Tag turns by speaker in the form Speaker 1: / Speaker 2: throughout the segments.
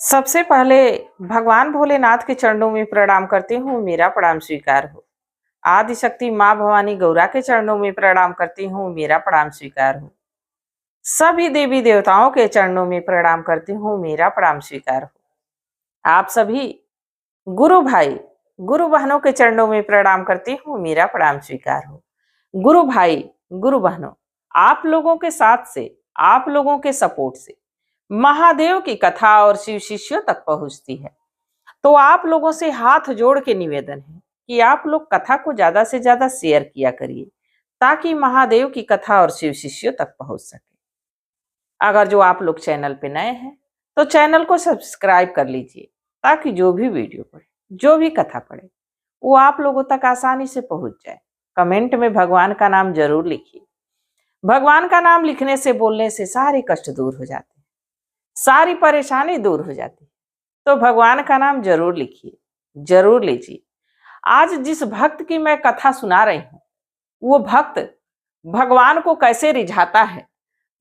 Speaker 1: सबसे पहले भगवान भोलेनाथ के चरणों में प्रणाम करती हूँ, मेरा प्रणाम स्वीकार हो। आदि शक्ति माँ भवानी गौरा के चरणों में प्रणाम करती हूँ, मेरा प्रणाम स्वीकार हो। सभी देवी देवताओं के चरणों में प्रणाम करती हूँ, मेरा प्रणाम स्वीकार हो। आप सभी गुरु भाई गुरु बहनों के चरणों में प्रणाम करती हूँ, मेरा प्रणाम स्वीकार हो। गुरु भाई गुरु बहनों, आप लोगों के साथ से, आप लोगों के सपोर्ट से महादेव की कथा और शिव शिष्यों तक पहुंचती है। तो आप लोगों से हाथ जोड़ के निवेदन है कि आप लोग कथा को ज्यादा से ज्यादा शेयर किया करिए, ताकि महादेव की कथा और शिव शिष्यों तक पहुंच सके। अगर जो आप लोग चैनल पे नए हैं तो चैनल को सब्सक्राइब कर लीजिए, ताकि जो भी वीडियो पढ़े, जो भी कथा पढ़े, वो आप लोगों तक आसानी से पहुंच जाए। कमेंट में भगवान का नाम जरूर लिखिए। भगवान का नाम लिखने से, बोलने से सारे कष्ट दूर हो जाते हैं, सारी परेशानी दूर हो जाती है। तो भगवान का नाम जरूर लिखिए, जरूर लीजिए। आज जिस भक्त की मैं कथा सुना रही हूं, वो भक्त भगवान को कैसे रिझाता है,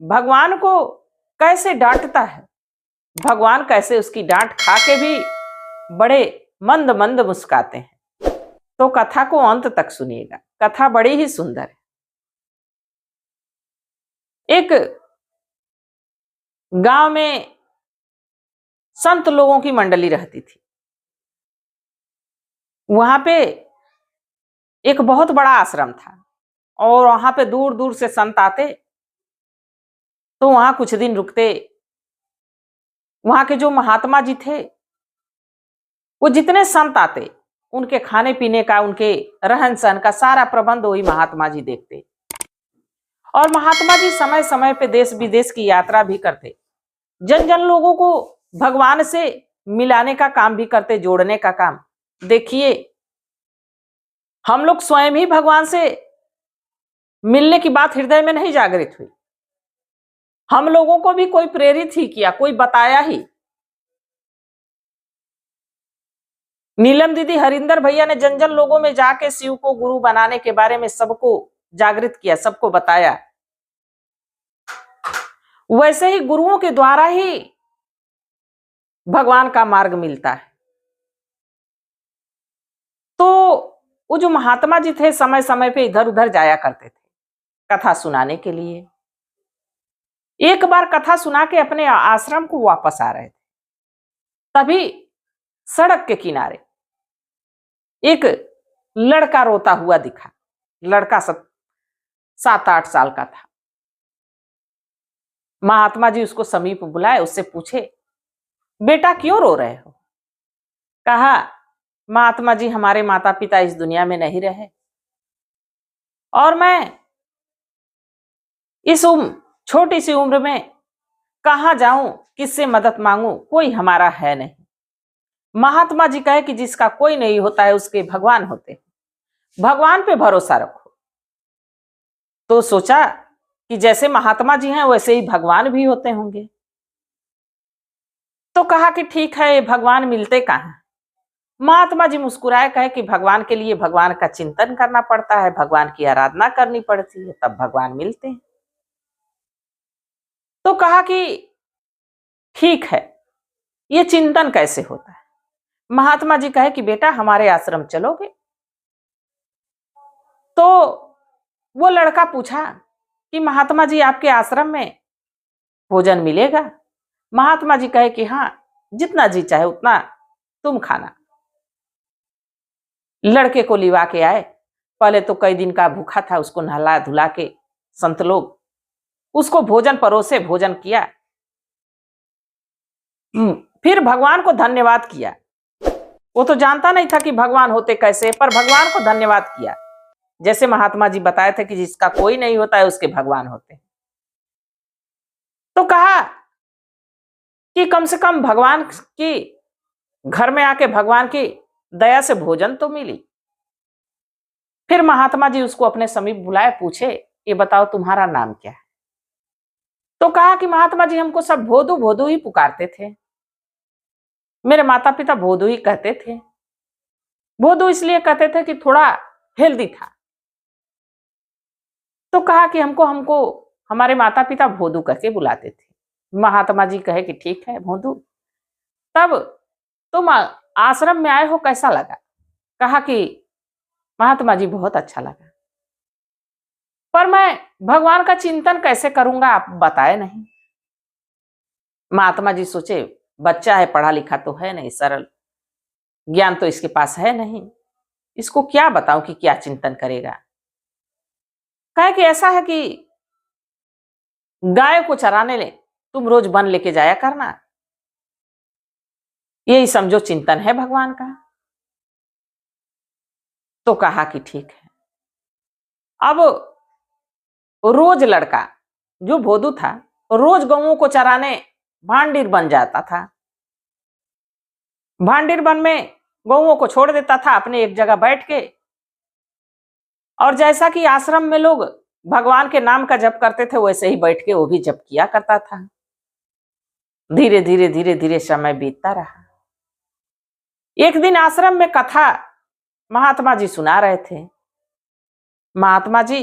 Speaker 1: भगवान को कैसे डांटता है, भगवान कैसे उसकी डांट खा के भी बड़े मंद मंद मुस्काते हैं। तो कथा को अंत तक सुनिएगा, कथा बड़ी ही सुंदर है। एक गांव में संत लोगों की मंडली रहती थी। वहां पे एक बहुत बड़ा आश्रम था और वहां पे दूर दूर से संत आते, तो वहां कुछ दिन रुकते। वहां के जो महात्मा जी थे, वो जितने संत आते, उनके खाने पीने का, उनके रहन सहन का सारा प्रबंध वही महात्मा जी देखते। और महात्मा जी समय समय पे देश विदेश की यात्रा भी करते, जन जन लोगों को भगवान से मिलाने का काम भी करते, जोड़ने का काम। देखिए, हम लोग स्वयं ही भगवान से मिलने की बात हृदय में नहीं जागृत हुई, हम लोगों को भी कोई प्रेरित ही किया, कोई बताया ही। नीलम दीदी, हरिंदर भैया ने जन जन लोगों में जाके शिव को गुरु बनाने के बारे में सबको जागृत किया, सबको बताया। वैसे ही गुरुओं के द्वारा ही भगवान का मार्ग मिलता है। तो वो जो महात्मा जी थे, समय समय पे इधर उधर जाया करते थे कथा सुनाने के लिए। एक बार कथा सुना के अपने आश्रम को वापस आ रहे थे, तभी सड़क के किनारे एक लड़का रोता हुआ दिखा। लड़का 7-8 साल का था। महात्मा जी उसको समीप बुलाए, उससे पूछे, बेटा क्यों रो रहे हो? कहा, महात्मा जी, हमारे माता पिता इस दुनिया में नहीं रहे और मैं इस छोटी सी उम्र में कहां जाऊं, किससे मदद मांगू, कोई हमारा है नहीं। महात्मा जी कहे कि जिसका कोई नहीं होता है उसके भगवान होते हैं, भगवान पे भरोसा रखो। तो सोचा कि जैसे महात्मा जी हैं वैसे ही भगवान भी होते होंगे। तो कहा कि ठीक है, भगवान मिलते कहाँ? महात्मा जी मुस्कुराए, कहे कि भगवान के लिए भगवान का चिंतन करना पड़ता है, भगवान की आराधना करनी पड़ती है, तब भगवान मिलते हैं। तो कहा कि ठीक है, ये चिंतन कैसे होता है? महात्मा जी कहे कि बेटा हमारे आश्रम चलोगे? तो वो लड़का पूछा कि महात्मा जी, आपके आश्रम में भोजन मिलेगा? महात्मा जी कहे कि हाँ, जितना जी चाहे उतना तुम खाना। लड़के को लिवा के आए। पहले तो कई दिन का भूखा था, उसको नहला धुला के संत लोग उसको भोजन परोसे, भोजन किया। फिर भगवान को धन्यवाद किया। वो तो जानता नहीं था कि भगवान होते कैसे, पर भगवान को धन्यवाद किया। जैसे महात्मा जी बताए थे कि जिसका कोई नहीं होता है उसके भगवान होते हैं। तो कहा कि कम से कम भगवान की घर में आके भगवान की दया से भोजन तो मिली। फिर महात्मा जी उसको अपने समीप बुलाए, पूछे, ये बताओ तुम्हारा नाम क्या है? तो कहा कि महात्मा जी, हमको सब भोदू भोदू ही पुकारते थे, मेरे माता पिता भोदू ही कहते थे। भोदू इसलिए कहते थे कि थोड़ा हेल्दी था। तो कहा कि हमको हमको हमारे माता पिता भोदू कह के बुलाते थे। महात्मा जी कहे कि ठीक है भोदू। तब तुम आश्रम में आए हो, कैसा लगा? कहा कि महात्मा जी बहुत अच्छा लगा, पर मैं भगवान का चिंतन कैसे करूंगा, आप बताए नहीं। महात्मा जी सोचे बच्चा है, पढ़ा लिखा तो है नहीं, सरल ज्ञान तो इसके पास है नहीं, इसको क्या बताऊं कि क्या चिंतन करेगा। कहे कि ऐसा है कि गाय को चराने ले तुम रोज वन लेके जाया करना, यही समझो चिंतन है भगवान का। तो कहा कि ठीक है। अब रोज लड़का जो भोदू था रोज गऊओं को चराने भांडीर बन जाता था। भांडीर बन में गऊओं को छोड़ देता था अपने एक जगह बैठ के, और जैसा कि आश्रम में लोग भगवान के नाम का जप करते थे वैसे ही बैठ के वो भी जप किया करता था। धीरे धीरे धीरे धीरे समय बीतता रहा। एक दिन आश्रम में कथा महात्मा जी सुना रहे थे। महात्मा जी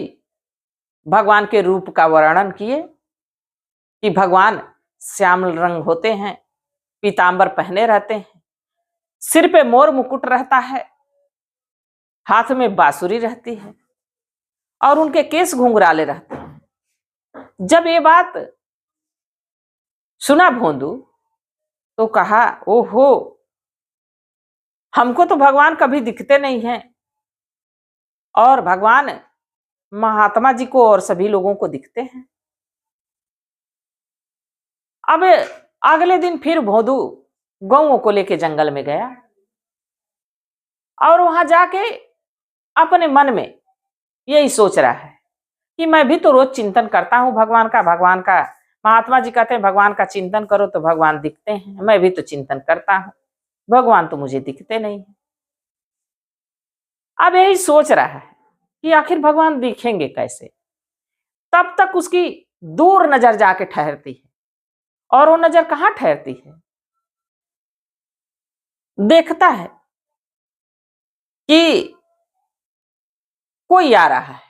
Speaker 1: भगवान के रूप का वर्णन किए कि भगवान श्याम रंग होते हैं, पीतांबर पहने रहते हैं, सिर पे मोर मुकुट रहता है, हाथ में बांसुरी रहती है और उनके केस घुंघराले रहते हैं। जब ये बात सुना भोंदू तो कहा, ओहो, हमको तो भगवान कभी दिखते नहीं हैं और भगवान महात्मा जी को और सभी लोगों को दिखते हैं। अब अगले दिन फिर भोंदू गौओं को लेके जंगल में गया और वहां जाके अपने मन में यही सोच रहा है कि मैं भी तो रोज चिंतन करता हूं भगवान का। महात्मा जी कहते हैं भगवान का चिंतन करो तो भगवान दिखते हैं, मैं भी तो चिंतन करता हूं, भगवान तो मुझे दिखते नहीं है। अब यही सोच रहा है कि आखिर भगवान दिखेंगे कैसे। तब तक उसकी दूर नजर जाके ठहरती है, और वो नजर कहां ठहरती है, देखता है कि कोई आ रहा है,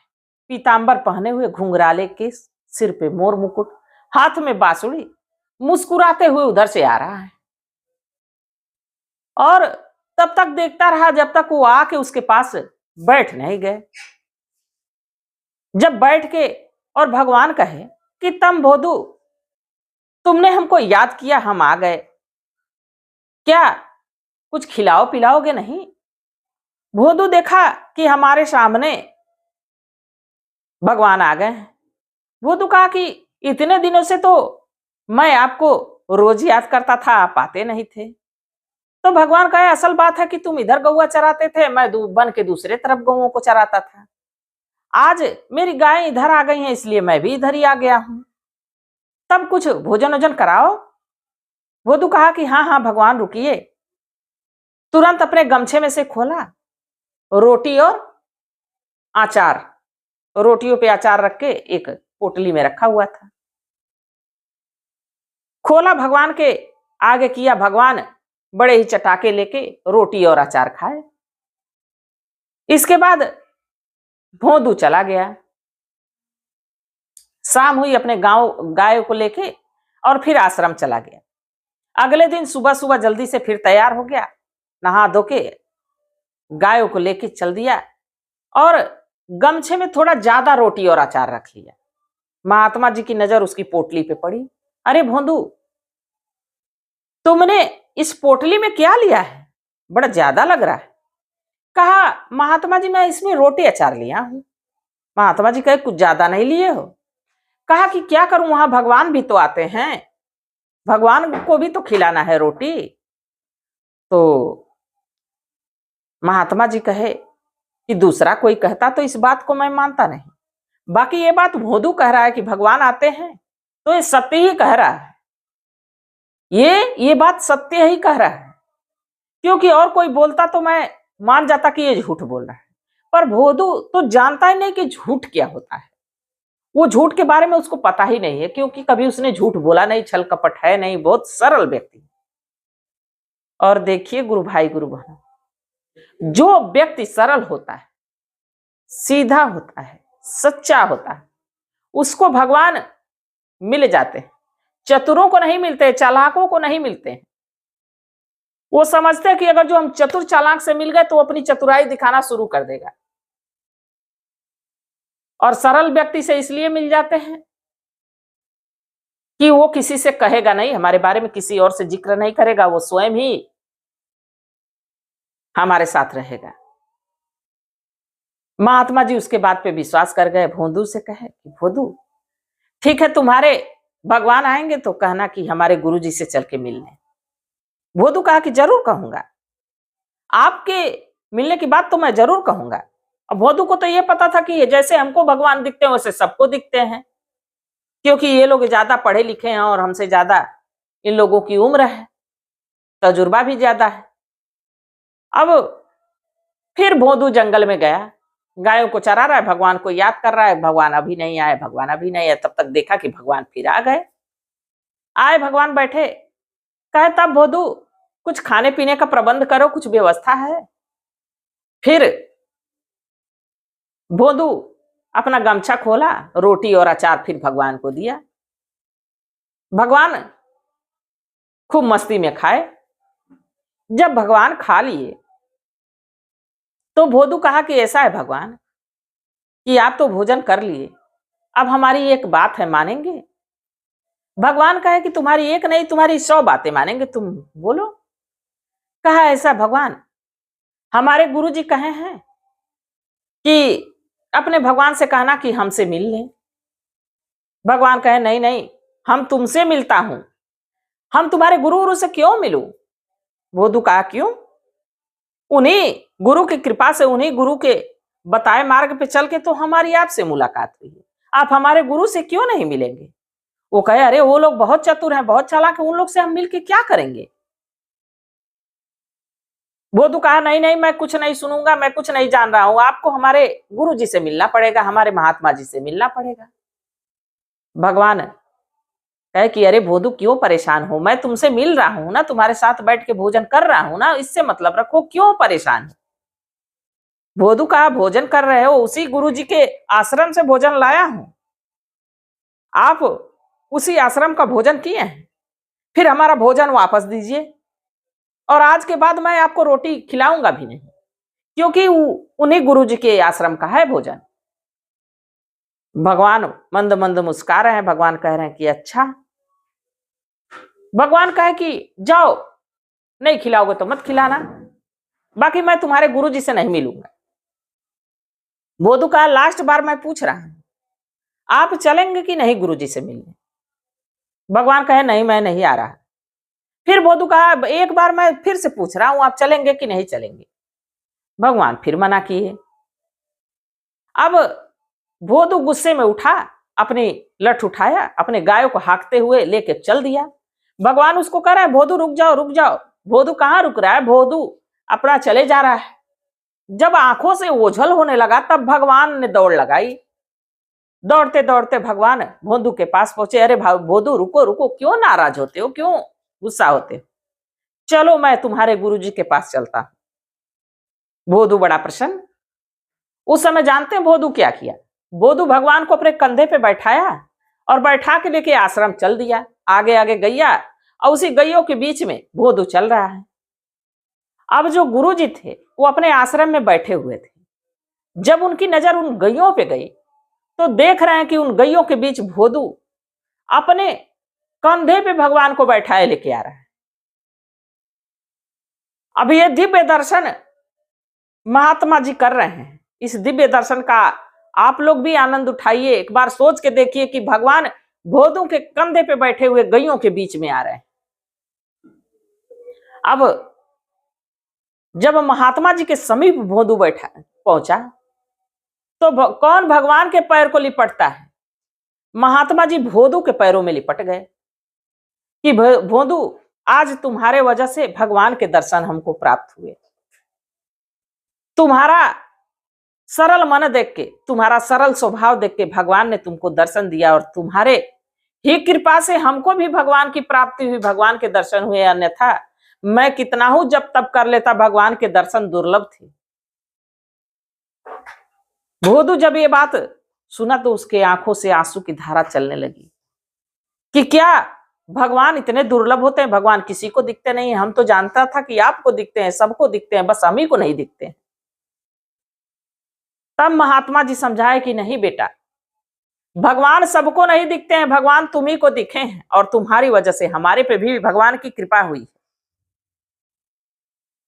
Speaker 1: पीतांबर पहने हुए, घुंघराले केस, सिर पे मोर मुकुट, हाथ में बांसुरी, मुस्कुराते हुए उधर से आ रहा है। और तब तक देखता रहा जब तक वो आके उसके पास बैठ नहीं गए। जब बैठ के और भगवान कहे कि तम भोदू, तुमने हमको याद किया, हम आ गए, क्या कुछ खिलाओ पिलाओगे नहीं? भोदू देखा कि हमारे सामने भगवान आ गए हैं। भोदू कहा कि इतने दिनों से तो मैं आपको रोज याद करता था, आप आते नहीं थे। तो भगवान कहे असल बात है कि तुम इधर गौआ चराते थे, मैं बन के दूसरे तरफ गौओं को चराता था। आज मेरी गायें इधर आ गई हैं इसलिए मैं भी इधर ही आ गया हूं, तब कुछ भोजन वोजन कराओ। भोदू कहा कि हाँ हाँ भगवान रुकिए। तुरंत अपने गमछे में से खोला, रोटी और आचार, रोटियों पे अचार रख के एक पोटली में रखा हुआ था, खोला, भगवान के आगे किया। भगवान बड़े ही चटाके लेके रोटी और अचार खाए। इसके बाद भोंदू चला गया। शाम हुई, अपने गांव गायों को लेके और फिर आश्रम चला गया। अगले दिन सुबह सुबह जल्दी से फिर तैयार हो गया, नहा धो के गायों को लेके चल दिया और गमछे में थोड़ा ज्यादा रोटी और अचार रख लिया। महात्मा जी की नजर उसकी पोटली पे पड़ी। अरे भोंदू, तुमने इस पोटली में क्या लिया है, बड़ा ज्यादा लग रहा है। कहा महात्मा जी मैं इसमें रोटी अचार लिया हूं। महात्मा जी कहे कुछ ज्यादा नहीं लिए हो? कहा कि क्या करूं, वहां भगवान भी तो आते हैं, भगवान को भी तो खिलाना है रोटी। तो महात्मा जी कहे कि दूसरा कोई कहता तो इस बात को मैं मानता नहीं, बाकी ये बात भोंदू कह रहा है कि भगवान आते हैं तो ये सत्य ही कह रहा है, ये बात सत्य ही कह रहा है, क्योंकि और कोई बोलता तो मैं मान जाता कि ये झूठ बोल रहा है। पर भोंदू तो जानता ही नहीं कि झूठ क्या होता है, वो झूठ के बारे में उसको पता ही नहीं है, क्योंकि कभी उसने झूठ बोला नहीं, छल कपट है नहीं, बहुत सरल व्यक्ति। और देखिए गुरु भाई गुरु बहन, जो व्यक्ति सरल होता है, सीधा होता है, सच्चा होता है, उसको भगवान मिल जाते हैं। चतुरों को नहीं मिलते, चालाकों को नहीं मिलते हैं। वो समझते हैं कि अगर जो हम चतुर चालाक से मिल गए तो वो अपनी चतुराई दिखाना शुरू कर देगा, और सरल व्यक्ति से इसलिए मिल जाते हैं कि वो किसी से कहेगा नहीं, हमारे बारे में किसी और से जिक्र नहीं करेगा, वो स्वयं ही हमारे साथ रहेगा। महात्मा जी उसके बात पे विश्वास कर गए। भोंदू से कहे कि भोंदू ठीक है, तुम्हारे भगवान आएंगे तो कहना कि हमारे गुरु जी से चल के मिलने। भोंदू कहा कि जरूर कहूंगा, आपके मिलने की बात तो मैं जरूर कहूंगा। अब भोंदू को तो ये पता था कि जैसे हमको भगवान दिखते हैं वैसे सबको दिखते हैं, क्योंकि ये लोग ज्यादा पढ़े लिखे हैं और हमसे ज्यादा इन लोगों की उम्र है, तजुर्बा भी ज्यादा है। अब फिर भोंदू जंगल में गया, गायों को चरा रहा है, भगवान को याद कर रहा है, भगवान अभी नहीं आए, भगवान अभी नहीं आए। तब तक देखा कि भगवान फिर आ गए। आए, भगवान बैठे, कहे तब भोंदू कुछ खाने पीने का प्रबंध करो, कुछ व्यवस्था है। फिर भोंदू अपना गमछा खोला, रोटी और अचार फिर भगवान को दिया। भगवान खूब मस्ती में खाए। जब भगवान खा लिए तो भोंदू कहा कि ऐसा है भगवान कि आप तो भोजन कर लिए, अब हमारी एक बात है, मानेंगे? भगवान कहे कि तुम्हारी एक नहीं, तुम्हारी 100 बातें मानेंगे, तुम बोलो। कहा ऐसा भगवान, हमारे गुरु जी कहे हैं कि अपने भगवान से कहना कि हमसे मिल लें। भगवान कहे नहीं नहीं, हम तुमसे मिलता हूं, हम तुम्हारे गुरु से क्यों मिलूं? भोंदू कहा क्यों? उन्हीं गुरु की कृपा से, उन्हीं गुरु के बताए मार्ग पे चल के तो हमारी आपसे मुलाकात हुई है, आप हमारे गुरु से क्यों नहीं मिलेंगे? वो कहे अरे वो लोग बहुत चतुर हैं, बहुत चालाक हैं, उन लोग से हम मिलके क्या करेंगे? भोंदू कहा नहीं नहीं, मैं कुछ नहीं सुनूंगा, मैं कुछ नहीं जान रहा हूं, आपको हमारे गुरु जी से मिलना पड़ेगा, हमारे महात्मा जी से मिलना पड़ेगा। भगवान कहे कि अरे भोंदू क्यों परेशान हो, मैं तुमसे मिल रहा हूं ना, तुम्हारे साथ बैठ के भोजन कर रहा हूं ना, इससे मतलब रखो, क्यों परेशान हो? भोंदू कहा भोजन कर रहे हो, उसी गुरु जी के आश्रम से भोजन लाया हूं, आप उसी आश्रम का भोजन किए हैं, फिर हमारा भोजन वापस दीजिए, और आज के बाद मैं आपको रोटी खिलाऊंगा भी नहीं, क्योंकि उन्हीं गुरु जी के आश्रम का है भोजन। भगवान मंद मंद मुस्कुरा रहे हैं। भगवान कह रहे हैं कि अच्छा। भगवान कहे कि जाओ, नहीं खिलाओगे तो मत खिलाना, बाकी मैं तुम्हारे गुरु जी से नहीं मिलूंगा। भोंदू कहा लास्ट बार मैं पूछ रहा हूं, आप चलेंगे कि नहीं गुरु जी से मिलने? भगवान कहे नहीं, मैं नहीं आ रहा। फिर भोंदू कहा एक बार मैं फिर से पूछ रहा हूं, आप चलेंगे कि नहीं चलेंगे? भगवान फिर मना किए। अब भोंदू गुस्से में उठा, अपनी लठ उठाया, अपने गायों को हाँकते हुए लेके चल दिया। भगवान उसको कह रहा है भोंदू रुक जाओ रुक जाओ। भोंदू कहाँ रुक रहा है, भोंदू अपना चले जा रहा है। जब आंखों से ओझल होने लगा तब भगवान ने दौड़ लगाई। दौड़ते दौड़ते भगवान भोंदू के पास पहुंचे। अरे भोंदू रुको रुको, क्यों नाराज होते हो, क्यों गुस्सा होते हो? चलो मैं तुम्हारे गुरु जी के पास चलता हूं। भोंदू बड़ा प्रसन्न। उस समय जानते हैं भोंदू क्या किया? भोंदू भगवान को अपने कंधे पे बैठाया और बैठा के लेके आश्रम चल दिया। आगे आगे गैया, और उसी गैयों के बीच में भोंदू चल रहा है। अब जो गुरु जी थे वो अपने आश्रम में बैठे हुए थे। जब उनकी नजर उन गैयों पे गई तो देख रहे हैं कि उन गैयों के बीच भोंदू अपने कंधे पे भगवान को बैठाए लेके आ रहा है। अब ये दिव्य दर्शन महात्मा जी कर रहे हैं। इस दिव्य दर्शन का आप लोग भी आनंद उठाइए। एक बार सोच के देखिए कि भगवान भोंदू के कंधे पे बैठे हुए गैयों के बीच में आ रहे हैं। अब जब महात्मा जी के समीप भोंदू बैठा पहुंचा तो कौन भगवान के पैर को लिपटता है? महात्मा जी भोंदू के पैरों में लिपट गए कि भोंदू आज तुम्हारे वजह से भगवान के दर्शन हमको प्राप्त हुए। तुम्हारा सरल मन देख के, तुम्हारा सरल स्वभाव देख के भगवान ने तुमको दर्शन दिया, और तुम्हारे ही कृपा से हमको भी भगवान की प्राप्ति हुई, भगवान के दर्शन हुए। अन्यथा मैं कितना हूं जब तब कर लेता, भगवान के दर्शन दुर्लभ थे। भोंदू जब ये बात सुना तो उसके आंखों से आंसू की धारा चलने लगी कि क्या भगवान इतने दुर्लभ होते हैं, भगवान किसी को दिखते नहीं है। हम तो जानता था कि आपको दिखते हैं, सबको दिखते हैं, बस हम ही को नहीं दिखते हैं। तब महात्मा जी समझाए कि नहीं बेटा, भगवान सबको नहीं दिखते हैं, भगवान तुम्ही को दिखे हैं और तुम्हारी वजह से हमारे पे भी भगवान की कृपा हुई।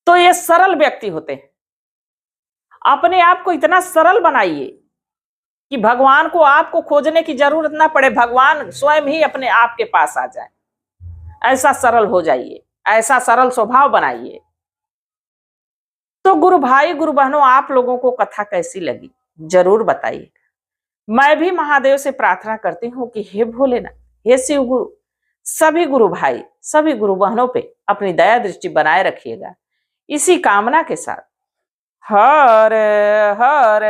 Speaker 1: तो ये सरल व्यक्ति होते हैं। अपने आप को इतना सरल बनाइए कि भगवान को आपको खोजने की जरूरत ना पड़े, भगवान स्वयं ही अपने आप के पास आ जाए। ऐसा सरल हो जाइए, ऐसा सरल स्वभाव बनाइए। तो गुरु भाई गुरु बहनों, आप लोगों को कथा कैसी लगी जरूर बताइए। मैं भी महादेव से प्रार्थना करती हूँ कि हे भोलेनाथ, हे शिव गुरु, सभी गुरु भाई सभी गुरु बहनों पे अपनी दया दृष्टि बनाए रखिएगा। इसी कामना के साथ हर हर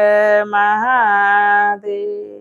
Speaker 1: महादेव।